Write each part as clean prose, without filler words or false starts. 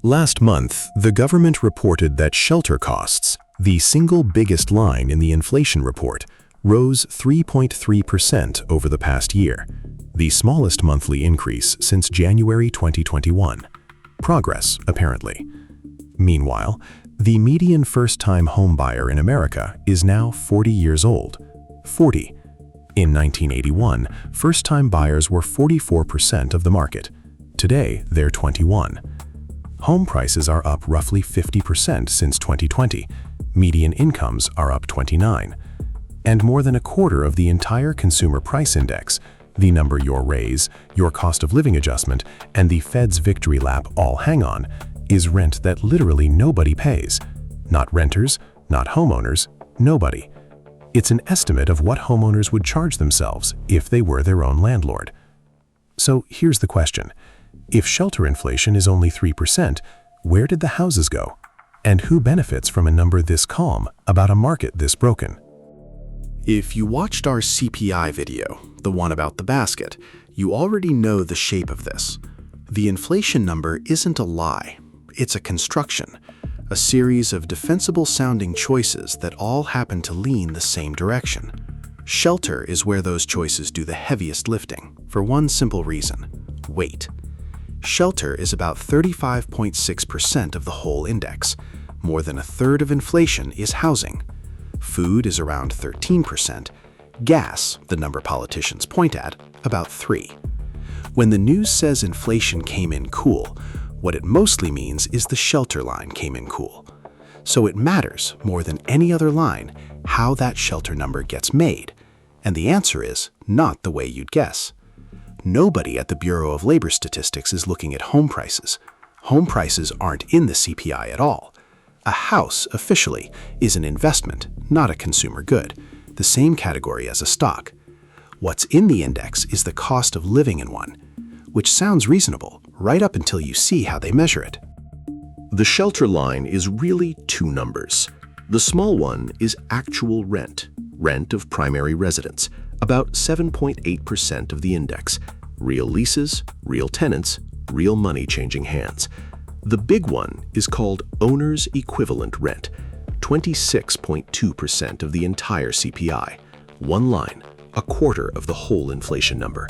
Last month, the government reported that shelter costs, the single biggest line in the inflation report, rose 3.3% over the past year, the smallest monthly increase since January 2021. Progress, apparently. Meanwhile, the median first-time homebuyer in America is now 40 years old. 40. In 1981, first-time buyers were 44% of the market. Today, they're 21. Home prices are up roughly 50% since 2020. Median incomes are up 29. And more than a quarter of the entire consumer price index, the number your raise, your cost of living adjustment, and the Fed's victory lap all hang on, is rent that literally nobody pays. Not renters, not homeowners, nobody. It's an estimate of what homeowners would charge themselves if they were their own landlord. So here's the question. If shelter inflation is only 3%, where did the houses go? And who benefits from a number this calm about a market this broken? If you watched our CPI video, the one about the basket, you already know the shape of this. The inflation number isn't a lie. It's a construction, a series of defensible-sounding choices that all happen to lean the same direction. Shelter is where those choices do the heaviest lifting, for one simple reason: weight. Shelter is about 35.6% of the whole index. More than a third of inflation is housing. Food is around 13%. Gas, the number politicians point at, about 3%. When the news says inflation came in cool, what it mostly means is the shelter line came in cool. So it matters more than any other line how that shelter number gets made. And the answer is not the way you'd guess. Nobody at the Bureau of Labor Statistics is looking at home prices. Home prices aren't in the CPI at all. A house, officially, is an investment, not a consumer good, the same category as a stock. What's in the index is the cost of living in one, which sounds reasonable right up until you see how they measure it. The shelter line is really two numbers. The small one is actual rent of primary residence, about 7.8% of the index, real leases, real tenants, real money changing hands. The big one is called owner's equivalent rent, 26.2% of the entire CPI. One line, a quarter of the whole inflation number.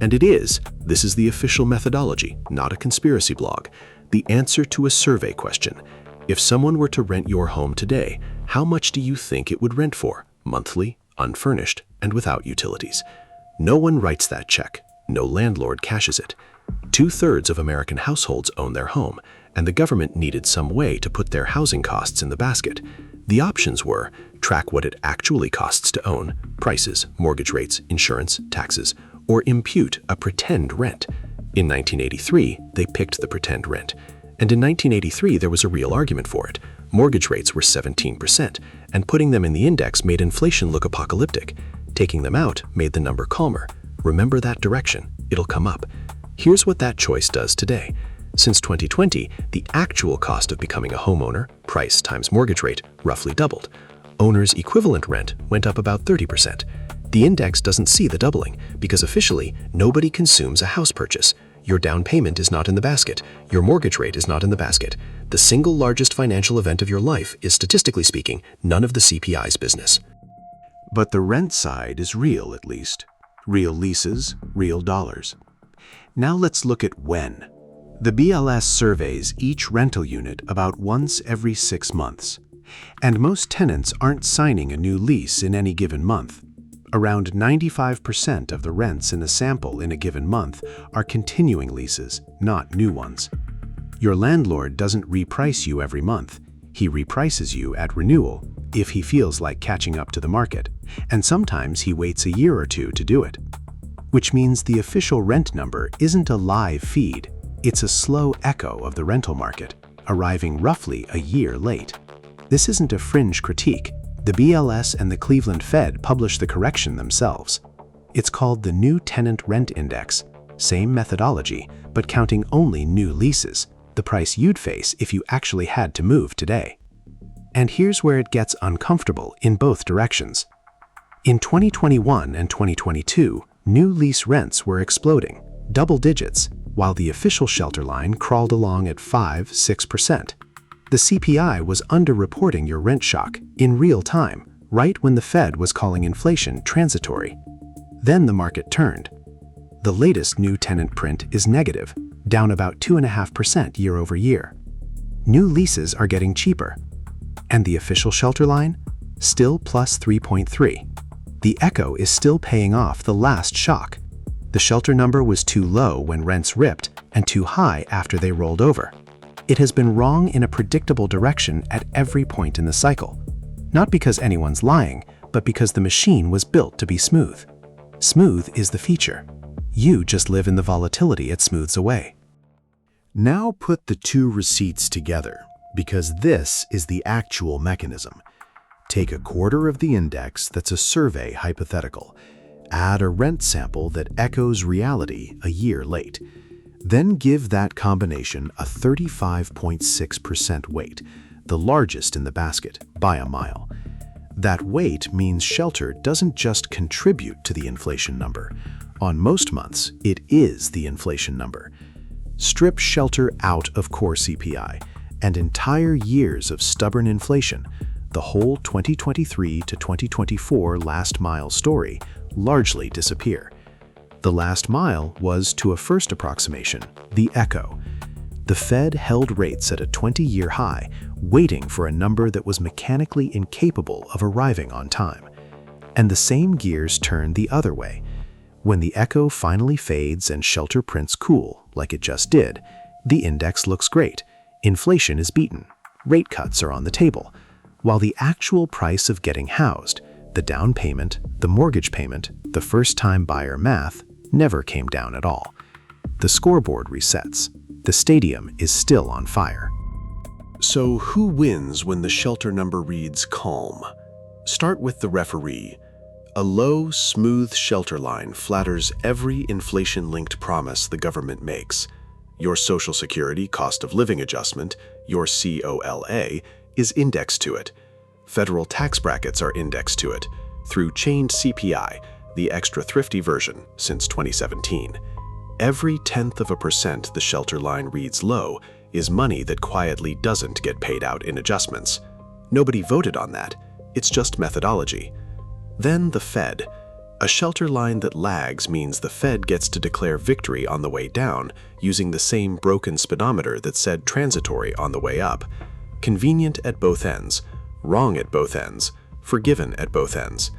And this is the official methodology, not a conspiracy blog, the answer to a survey question. If someone were to rent your home today, how much do you think it would rent for? Monthly, unfurnished, and without utilities. No one writes that check. No landlord cashes it. 2/3 of American households own their home, and the government needed some way to put their housing costs in the basket. The options were track what it actually costs to own, prices, mortgage rates, insurance, taxes, or impute a pretend rent. In 1983, they picked the pretend rent. And in 1983, there was a real argument for it. Mortgage rates were 17%, and putting them in the index made inflation look apocalyptic. Taking them out made the number calmer. Remember that direction. It'll come up. Here's what that choice does today. Since 2020, the actual cost of becoming a homeowner, price times mortgage rate, roughly doubled. Owner's equivalent rent went up about 30%. The index doesn't see the doubling because officially nobody consumes a house purchase. Your down payment is not in the basket. Your mortgage rate is not in the basket. The single largest financial event of your life is, statistically speaking, none of the CPI's business. But the rent side is real, at least. Real leases, real dollars. Now let's look at when. The BLS surveys each rental unit about once every 6 months. And most tenants aren't signing a new lease in any given month. Around 95% of the rents in the sample in a given month are continuing leases, not new ones. Your landlord doesn't reprice you every month. He reprices you at renewal if he feels like catching up to the market, and sometimes he waits a year or two to do it. Which means the official rent number isn't a live feed, it's a slow echo of the rental market, arriving roughly a year late. This isn't a fringe critique. The BLS and the Cleveland Fed publish the correction themselves. It's called the New Tenant Rent Index. Same methodology, but counting only new leases, the price you'd face if you actually had to move today. And here's where it gets uncomfortable in both directions. In 2021 and 2022, new lease rents were exploding, double digits, while the official shelter line crawled along at 5–6%. The CPI was underreporting your rent shock in real time, right when the Fed was calling inflation transitory. Then the market turned. The latest new tenant print is negative, down about 2.5% year over year. New leases are getting cheaper. And the official shelter line? Still plus 3.3. The echo is still paying off the last shock. The shelter number was too low when rents ripped and too high after they rolled over. It has been wrong in a predictable direction at every point in the cycle. Not because anyone's lying, but because the machine was built to be smooth. Smooth is the feature. You just live in the volatility it smooths away. Now put the two receipts together, because this is the actual mechanism. Take a quarter of the index that's a survey hypothetical. Add a rent sample that echoes reality a year late. Then give that combination a 35.6% weight, the largest in the basket by a mile. That weight means shelter doesn't just contribute to the inflation number. On most months, it is the inflation number. Strip shelter out of core CPI, and entire years of stubborn inflation, the whole 2023 to 2024 last mile story, largely disappear. The last mile was, to a first approximation, the echo. The Fed held rates at a 20-year high, waiting for a number that was mechanically incapable of arriving on time. And the same gears turn the other way. When the echo finally fades and shelter prints cool, like it just did, the index looks great. Inflation is beaten. Rate cuts are on the table. While the actual price of getting housed, the down payment, the mortgage payment, the first-time buyer math, never came down at all. The scoreboard resets. The stadium is still on fire. So who wins when the shelter number reads calm? Start with the referee. A low, smooth shelter line flatters every inflation-linked promise the government makes. Your Social Security cost of living adjustment, your COLA, is indexed to it. Federal tax brackets are indexed to it through chained CPI, the extra thrifty version since 2017. Every 0.1% the shelter line reads low is money that quietly doesn't get paid out in adjustments. Nobody voted on that. It's just methodology. Then the Fed. A shelter line that lags means the Fed gets to declare victory on the way down using the same broken speedometer that said transitory on the way up. Convenient at both ends, wrong at both ends, forgiven at both ends.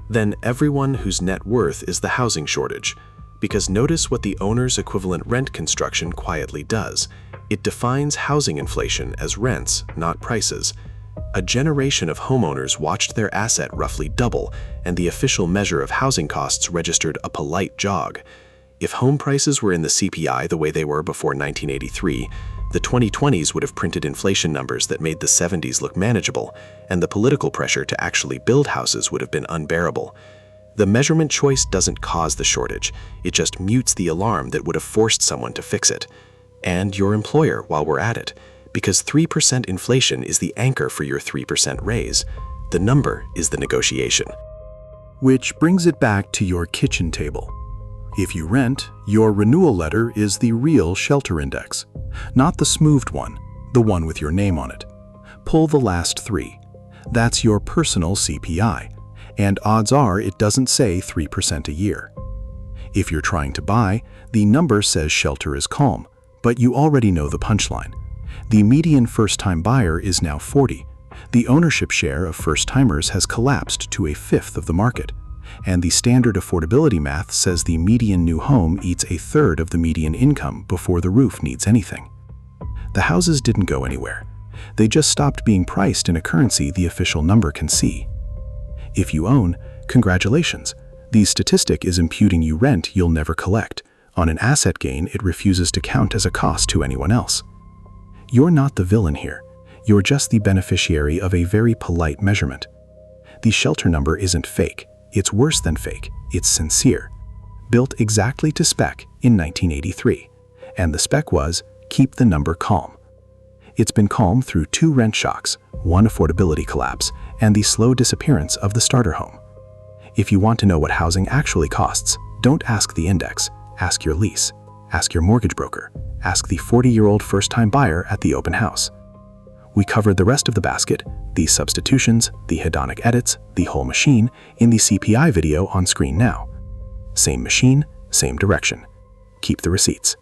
Then everyone whose net worth is the housing shortage. Because notice what the owner's equivalent rent construction quietly does. It defines housing inflation as rents, not prices. A generation of homeowners watched their asset roughly double, and the official measure of housing costs registered a polite jog. If home prices were in the CPI the way they were before 1983, the 2020s would have printed inflation numbers that made the 70s look manageable, and the political pressure to actually build houses would have been unbearable. The measurement choice doesn't cause the shortage, it just mutes the alarm that would have forced someone to fix it. And your employer while we're at it, because 3% inflation is the anchor for your 3% raise. The number is the negotiation. Which brings it back to your kitchen table. If you rent, your renewal letter is the real shelter index, not the smoothed one, the one with your name on it. Pull the last 3. That's your personal CPI, and odds are it doesn't say 3% a year. If you're trying to buy, the number says shelter is calm, but you already know the punchline. The median first-time buyer is now 40. The ownership share of first-timers has collapsed to 1/5 of the market. And the standard affordability math says the median new home eats 1/3 of the median income before the roof needs anything. The houses didn't go anywhere. They just stopped being priced in a currency the official number can see. If you own, congratulations. The statistic is imputing you rent you'll never collect. On an asset gain, it refuses to count as a cost to anyone else. You're not the villain here. You're just the beneficiary of a very polite measurement. The shelter number isn't fake. It's worse than fake. It's sincere. Built exactly to spec in 1983. And the spec was, keep the number calm. It's been calm through 2 rent shocks, 1 affordability collapse, and the slow disappearance of the starter home. If you want to know what housing actually costs, don't ask the index. Ask your lease. Ask your mortgage broker. Ask the 40-year-old first-time buyer at the open house. We covered the rest of the basket, the substitutions, the hedonic edits, the whole machine, in the CPI video on screen now. Same machine, same direction. Keep the receipts.